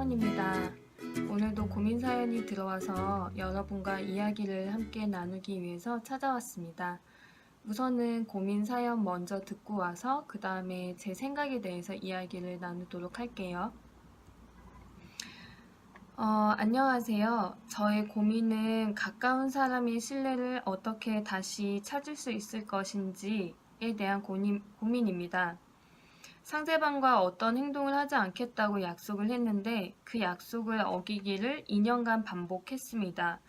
사연입니다. 오늘도 고민 사연이 들어와서 여러분과 이야기를 함께 나누기 위해서 찾아왔습니다. 우선은 고민 사연 먼저 듣고 와서 그 다음에 제 생각에 대해서 이야기를 나누도록 할게요. 안녕하세요. 저의 고민은 가까운 사람의 신뢰를 어떻게 다시 찾을 수 있을 것인지에 대한 고민입니다. 상대방과 어떤 행동을 하지 않겠다고 약속을 했는데 그 약속을 어기기를 2년간 반복했습니다.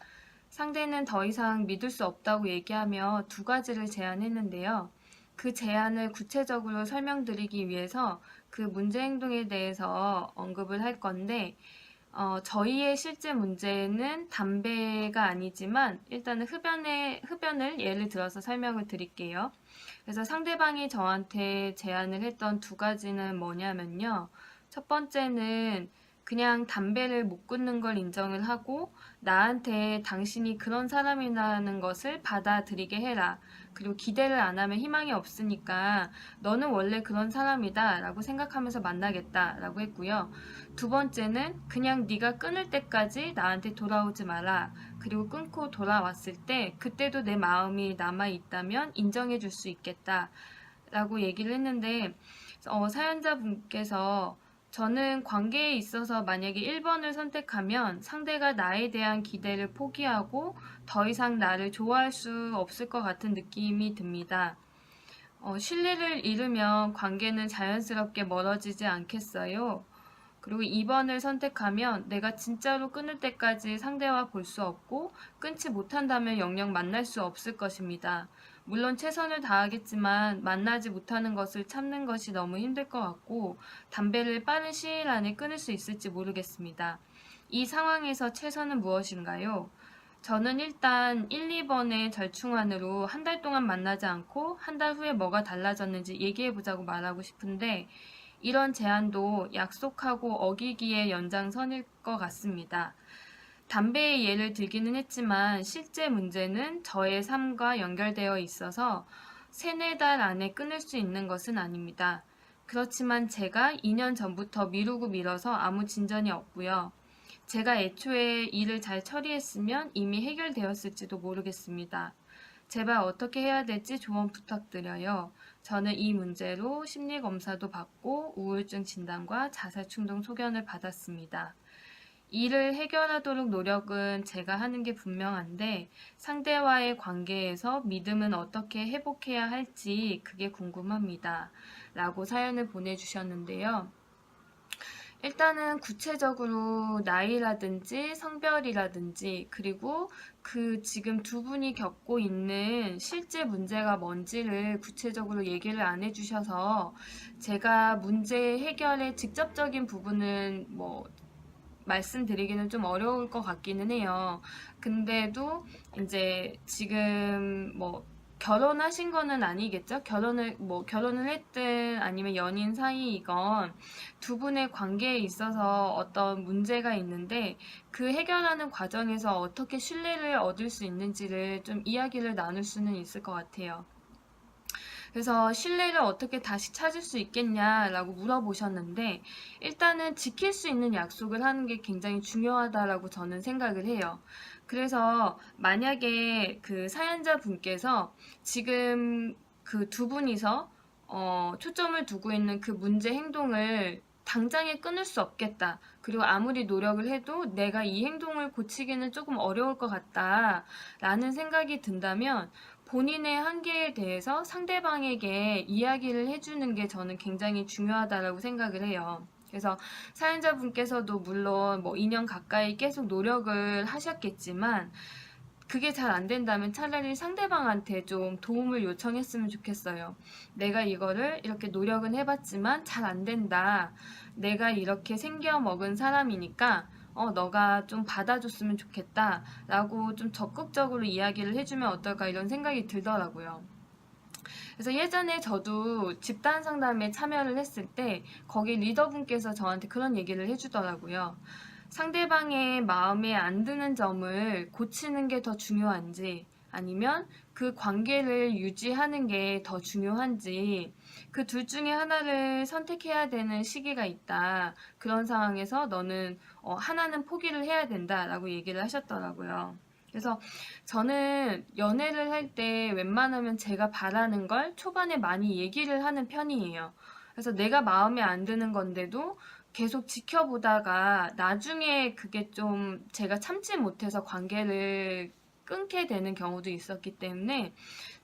상대는 더 이상 믿을 수 없다고 얘기하며 두 가지를 제안했는데요. 그 제안을 구체적으로 설명드리기 위해서 그 문제 행동에 대해서 언급을 할 건데, 저희의 실제 문제는 담배가 아니지만 일단은 흡연을 예를 들어서 설명을 드릴게요. 그래서 상대방이 저한테 제안을 했던 두 가지는 뭐냐면요. 첫 번째는 그냥 담배를 못 끊는 걸 인정을 하고 나한테 당신이 그런 사람이라는 것을 받아들이게 해라. 그리고 기대를 안 하면 희망이 없으니까 너는 원래 그런 사람이다 라고 생각하면서 만나겠다 라고 했고요. 두 번째는 그냥 네가 끊을 때까지 나한테 돌아오지 마라. 그리고 끊고 돌아왔을 때 그때도 내 마음이 남아있다면 인정해 줄 수 있겠다 라고 얘기를 했는데 사연자분께서 저는 관계에 있어서 만약에 1번을 선택하면 상대가 나에 대한 기대를 포기하고 더 이상 나를 좋아할 수 없을 것 같은 느낌이 듭니다. 신뢰를 잃으면 관계는 자연스럽게 멀어지지 않겠어요? 그리고 2번을 선택하면 내가 진짜로 끊을 때까지 상대와 볼 수 없고 끊지 못한다면 영영 만날 수 없을 것입니다. 물론 최선을 다하겠지만 만나지 못하는 것을 참는 것이 너무 힘들 것 같고 담배를 빠른 시일 안에 끊을 수 있을지 모르겠습니다. 이 상황에서 최선은 무엇인가요? 저는 일단 1, 2번의 절충안으로 한 달 동안 만나지 않고 한 달 후에 뭐가 달라졌는지 얘기해보자고 말하고 싶은데 이런 제안도 약속하고 어기기의 연장선일 것 같습니다. 담배의 예를 들기는 했지만 실제 문제는 저의 삶과 연결되어 있어서 3, 4달 안에 끊을 수 있는 것은 아닙니다. 그렇지만 제가 2년 전부터 미루고 미뤄서 아무 진전이 없고요. 제가 애초에 일을 잘 처리했으면 이미 해결되었을지도 모르겠습니다. 제발 어떻게 해야 될지 조언 부탁드려요. 저는 이 문제로 심리검사도 받고 우울증 진단과 자살충동 소견을 받았습니다. 이를 해결하도록 노력은 제가 하는 게 분명한데 상대와의 관계에서 믿음은 어떻게 회복해야 할지 그게 궁금합니다. 라고 사연을 보내주셨는데요. 일단은 구체적으로 나이라든지 성별이라든지 그리고 그 지금 두 분이 겪고 있는 실제 문제가 뭔지를 구체적으로 얘기를 안 해주셔서 제가 문제 해결의 직접적인 부분은 말씀드리기는 좀 어려울 것 같기는 해요. 근데도 이제 지금 결혼하신 거는 아니겠죠? 결혼을 했든 아니면 연인 사이이건 두 분의 관계에 있어서 어떤 문제가 있는데 그 해결하는 과정에서 어떻게 신뢰를 얻을 수 있는지를 좀 이야기를 나눌 수는 있을 것 같아요. 그래서 신뢰를 어떻게 다시 찾을 수 있겠냐라고 물어보셨는데 일단은 지킬 수 있는 약속을 하는 게 굉장히 중요하다라고 저는 생각을 해요. 그래서 만약에 그 사연자 분께서 지금 그 두 분이서 초점을 두고 있는 그 문제 행동을 당장에 끊을 수 없겠다. 그리고 아무리 노력을 해도 내가 이 행동을 고치기는 조금 어려울 것 같다. 라는 생각이 든다면 본인의 한계에 대해서 상대방에게 이야기를 해주는 게 저는 굉장히 중요하다고 생각을 해요. 그래서 사연자분께서도 물론 2년 가까이 계속 노력을 하셨겠지만 그게 잘 안 된다면 차라리 상대방한테 좀 도움을 요청했으면 좋겠어요. 내가 이거를 이렇게 노력은 해봤지만 잘 안 된다. 내가 이렇게 생겨 먹은 사람이니까 너가 좀 받아줬으면 좋겠다. 라고 좀 적극적으로 이야기를 해주면 어떨까 이런 생각이 들더라고요. 그래서 예전에 저도 집단 상담에 참여를 했을 때 거기 리더분께서 저한테 그런 얘기를 해주더라고요. 상대방의 마음에 안 드는 점을 고치는 게 더 중요한지 아니면 그 관계를 유지하는 게 더 중요한지 그 둘 중에 하나를 선택해야 되는 시기가 있다. 그런 상황에서 너는 하나는 포기를 해야 된다라고 얘기를 하셨더라고요. 그래서 저는 연애를 할 때 웬만하면 제가 바라는 걸 초반에 많이 얘기를 하는 편이에요. 그래서 내가 마음에 안 드는 건데도 계속 지켜보다가 나중에 그게 좀 제가 참지 못해서 관계를 끊게 되는 경우도 있었기 때문에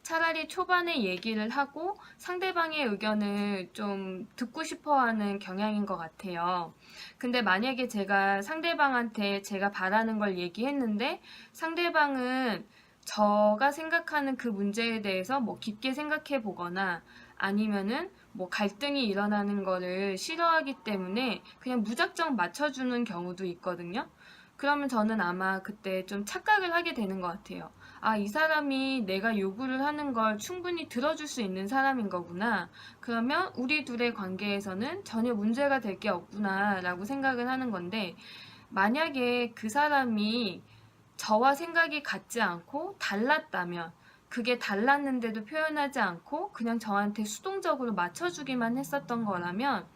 차라리 초반에 얘기를 하고 상대방의 의견을 좀 듣고 싶어 하는 경향인 것 같아요. 근데 만약에 제가 상대방한테 제가 바라는 걸 얘기했는데 상대방은 저가 생각하는 그 문제에 대해서 뭐 깊게 생각해 보거나 아니면은 뭐 갈등이 일어나는 거를 싫어하기 때문에 그냥 무작정 맞춰주는 경우도 있거든요. 그러면 저는 아마 그때 좀 착각을 하게 되는 것 같아요. 아, 이 사람이 내가 요구를 하는 걸 충분히 들어줄 수 있는 사람인 거구나. 그러면 우리 둘의 관계에서는 전혀 문제가 될 게 없구나, 라고 생각을 하는 건데, 만약에 그 사람이 저와 생각이 같지 않고 달랐다면, 그게 달랐는데도 표현하지 않고 그냥 저한테 수동적으로 맞춰주기만 했었던 거라면,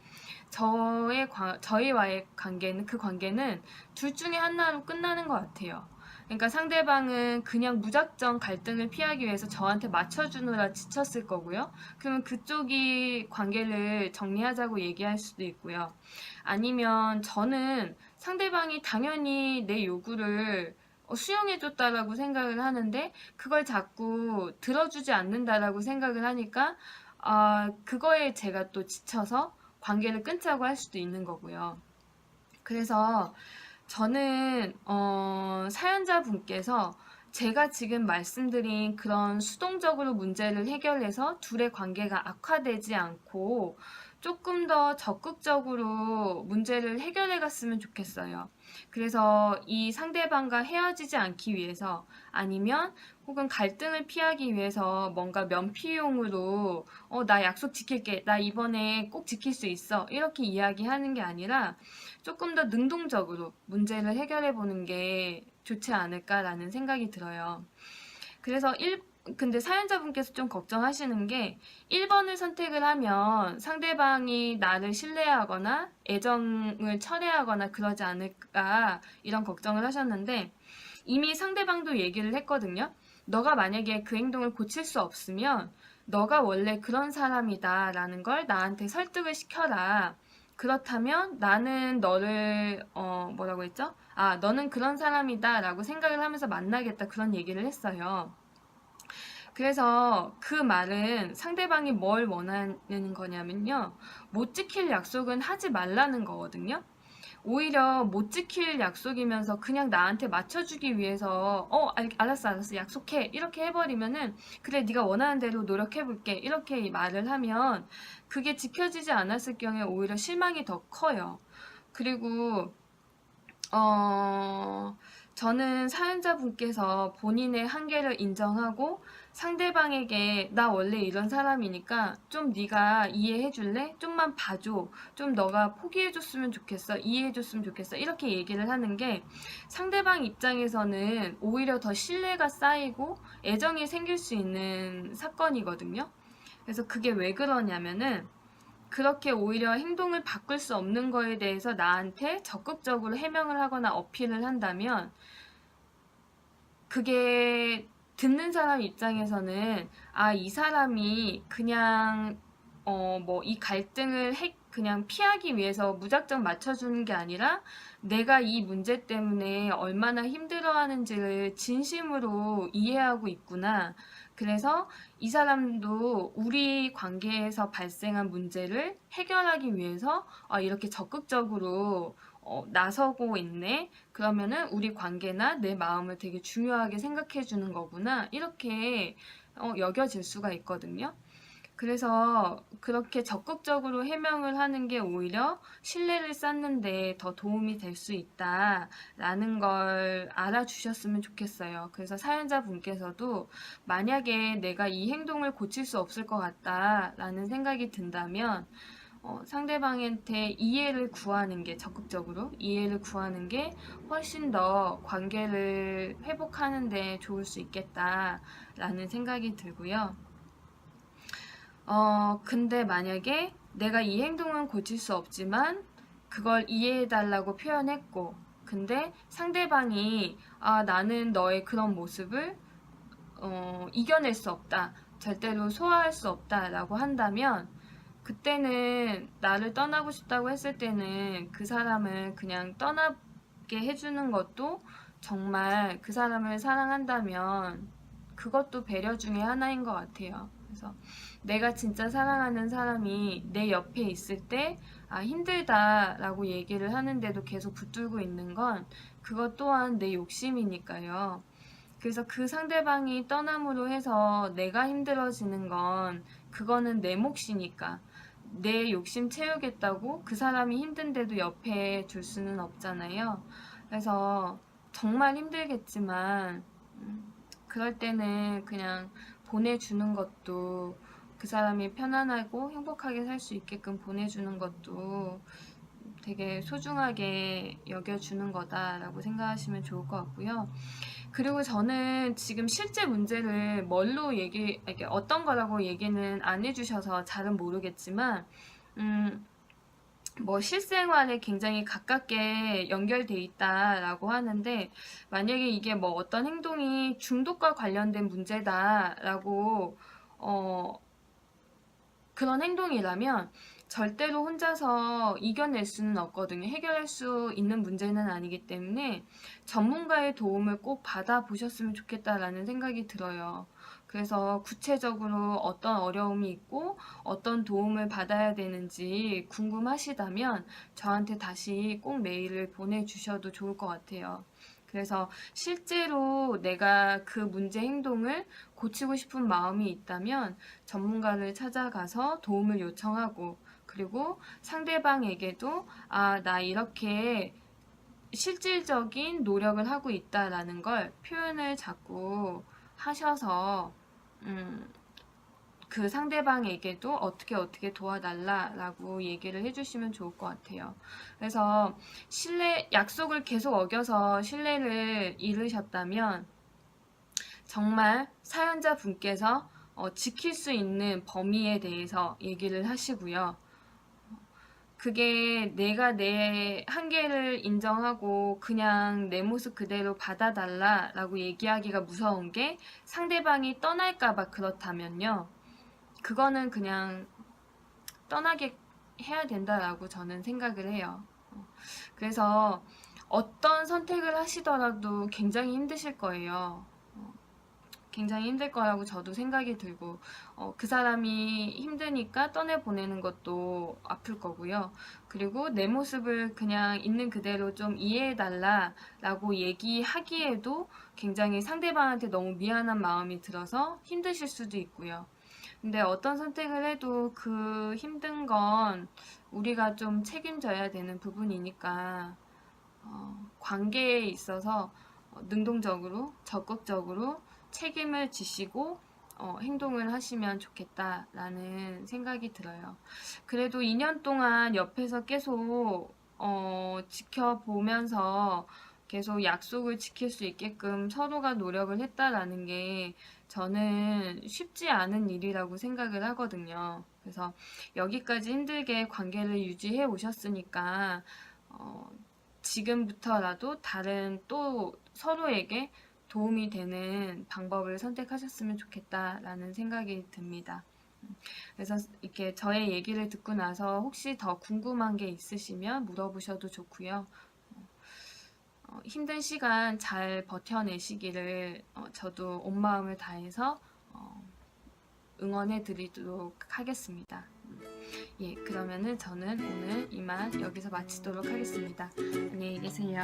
저희와의 관계는, 그 관계는 둘 중에 하나로 끝나는 것 같아요. 그러니까 상대방은 그냥 무작정 갈등을 피하기 위해서 저한테 맞춰주느라 지쳤을 거고요. 그러면 그쪽이 관계를 정리하자고 얘기할 수도 있고요. 아니면 저는 상대방이 당연히 내 요구를 수용해줬다라고 생각을 하는데 그걸 자꾸 들어주지 않는다라고 생각을 하니까 그거에 제가 또 지쳐서 관계를 끊자고 할 수도 있는 거고요. 그래서 저는 사연자분께서 제가 지금 말씀드린 그런 수동적으로 문제를 해결해서 둘의 관계가 악화되지 않고 조금 더 적극적으로 문제를 해결해 갔으면 좋겠어요. 그래서 이 상대방과 헤어지지 않기 위해서 아니면 혹은 갈등을 피하기 위해서 뭔가 면피용으로 나 약속 지킬게. 나 이번에 꼭 지킬 수 있어. 이렇게 이야기하는 게 아니라 조금 더 능동적으로 문제를 해결해 보는 게 좋지 않을까라는 생각이 들어요. 그래서 근데 사연자분께서 좀 걱정하시는 게 1번을 선택을 하면 상대방이 나를 신뢰하거나 애정을 철회하거나 그러지 않을까 이런 걱정을 하셨는데 이미 상대방도 얘기를 했거든요. 너가 만약에 그 행동을 고칠 수 없으면 너가 원래 그런 사람이다라는 걸 나한테 설득을 시켜라. 그렇다면 나는 너를 뭐라고 했죠? 아, 너는 그런 사람이다라고 생각을 하면서 만나겠다 그런 얘기를 했어요. 그래서 그 말은 상대방이 뭘 원하는 거냐면요. 못 지킬 약속은 하지 말라는 거거든요. 오히려 못 지킬 약속이면서 그냥 나한테 맞춰주기 위해서 알았어 약속해 이렇게 해버리면은 그래 네가 원하는 대로 노력해볼게 이렇게 말을 하면 그게 지켜지지 않았을 경우에 오히려 실망이 더 커요. 그리고 어, 저는 사연자분께서 본인의 한계를 인정하고 상대방에게 나 원래 이런 사람이니까 좀 네가 이해해줄래? 좀만 봐줘. 좀 너가 포기해줬으면 좋겠어. 이해해줬으면 좋겠어. 이렇게 얘기를 하는 게 상대방 입장에서는 오히려 더 신뢰가 쌓이고 애정이 생길 수 있는 사건이거든요. 그래서 그게 왜 그러냐면은 그렇게 오히려 행동을 바꿀 수 없는 거에 대해서 나한테 적극적으로 해명을 하거나 어필을 한다면 그게 듣는 사람 입장에서는 이 사람이 그냥 뭐 이 갈등을 그냥 피하기 위해서 무작정 맞춰주는 게 아니라 내가 이 문제 때문에 얼마나 힘들어하는지를 진심으로 이해하고 있구나. 그래서 이 사람도 우리 관계에서 발생한 문제를 해결하기 위해서 이렇게 적극적으로 나서고 있네. 그러면은 우리 관계나 내 마음을 되게 중요하게 생각해 주는 거구나. 이렇게 여겨질 수가 있거든요. 그래서 그렇게 적극적으로 해명을 하는 게 오히려 신뢰를 쌓는데 더 도움이 될 수 있다라는 걸 알아주셨으면 좋겠어요. 그래서 사연자분께서도 만약에 내가 이 행동을 고칠 수 없을 것 같다라는 생각이 든다면 상대방한테 이해를 구하는 게, 적극적으로 이해를 구하는 게 훨씬 더 관계를 회복하는 데 좋을 수 있겠다라는 생각이 들고요. 근데 만약에 내가 이 행동은 고칠 수 없지만 그걸 이해해달라고 표현했고, 근데 상대방이 나는 너의 그런 모습을 이겨낼 수 없다, 절대로 소화할 수 없다 라고 한다면, 그때는 나를 떠나고 싶다고 했을 때는 그 사람을 그냥 떠나게 해주는 것도, 정말 그 사람을 사랑한다면 그것도 배려 중에 하나인 것 같아요. 그래서 내가 진짜 사랑하는 사람이 내 옆에 있을 때 힘들다라고 얘기를 하는데도 계속 붙들고 있는 건, 그것 또한 내 욕심이니까요. 그래서 그 상대방이 떠남으로 해서 내가 힘들어지는 건, 그거는 내 몫이니까, 내 욕심 채우겠다고 그 사람이 힘든데도 옆에 둘 수는 없잖아요. 그래서 정말 힘들겠지만 그럴 때는 그냥 보내주는 것도, 그 사람이 편안하고 행복하게 살 수 있게끔 보내주는 것도 되게 소중하게 여겨주는 거다라고 생각하시면 좋을 것 같고요. 그리고 저는 지금 실제 문제를 뭘로 이게 어떤 거라고 얘기는 안 해주셔서 잘은 모르겠지만, 뭐 실생활에 굉장히 가깝게 연결돼 있다라고 하는데, 만약에 이게 뭐 어떤 행동이 중독과 관련된 문제다라고 그런 행동이라면 절대로 혼자서 이겨낼 수는 없거든요. 해결할 수 있는 문제는 아니기 때문에 전문가의 도움을 꼭 받아보셨으면 좋겠다라는 생각이 들어요. 그래서 구체적으로 어떤 어려움이 있고 어떤 도움을 받아야 되는지 궁금하시다면 저한테 다시 꼭 메일을 보내주셔도 좋을 것 같아요. 그래서 실제로 내가 그 문제 행동을 고치고 싶은 마음이 있다면 전문가를 찾아가서 도움을 요청하고, 그리고 상대방에게도 나 이렇게 실질적인 노력을 하고 있다라는 걸 표현을 자꾸 하셔서 그 상대방에게도 어떻게 도와달라라고 얘기를 해주시면 좋을 것 같아요. 그래서 약속을 계속 어겨서 신뢰를 잃으셨다면 정말 사연자 분께서 지킬 수 있는 범위에 대해서 얘기를 하시고요. 그게 내가 내 한계를 인정하고 그냥 내 모습 그대로 받아달라라고 얘기하기가 무서운 게, 상대방이 떠날까봐 그렇다면요, 그거는 그냥 떠나게 해야 된다라고 저는 생각을 해요. 그래서 어떤 선택을 하시더라도 굉장히 힘드실 거예요. 굉장히 힘들 거라고 저도 생각이 들고, 그 사람이 힘드니까 떠내보내는 것도 아플 거고요. 그리고 내 모습을 그냥 있는 그대로 좀 이해해달라라고 얘기하기에도 굉장히 상대방한테 너무 미안한 마음이 들어서 힘드실 수도 있고요. 근데 어떤 선택을 해도 그 힘든 건 우리가 좀 책임져야 되는 부분이니까, 관계에 있어서 능동적으로, 적극적으로 책임을 지시고 행동을 하시면 좋겠다라는 생각이 들어요. 그래도 2년 동안 옆에서 계속 지켜보면서 계속 약속을 지킬 수 있게끔 서로가 노력을 했다라는 게 저는 쉽지 않은 일이라고 생각을 하거든요. 그래서 여기까지 힘들게 관계를 유지해 오셨으니까 지금부터라도 다른 또 서로에게 도움이 되는 방법을 선택하셨으면 좋겠다라는 생각이 듭니다. 그래서 이렇게 저의 얘기를 듣고 나서 혹시 더 궁금한 게 있으시면 물어보셔도 좋고요. 힘든 시간 잘 버텨내시기를 저도 온 마음을 다해서 응원해 드리도록 하겠습니다. 예, 그러면은 저는 오늘 이만 여기서 마치도록 하겠습니다. 안녕히 계세요.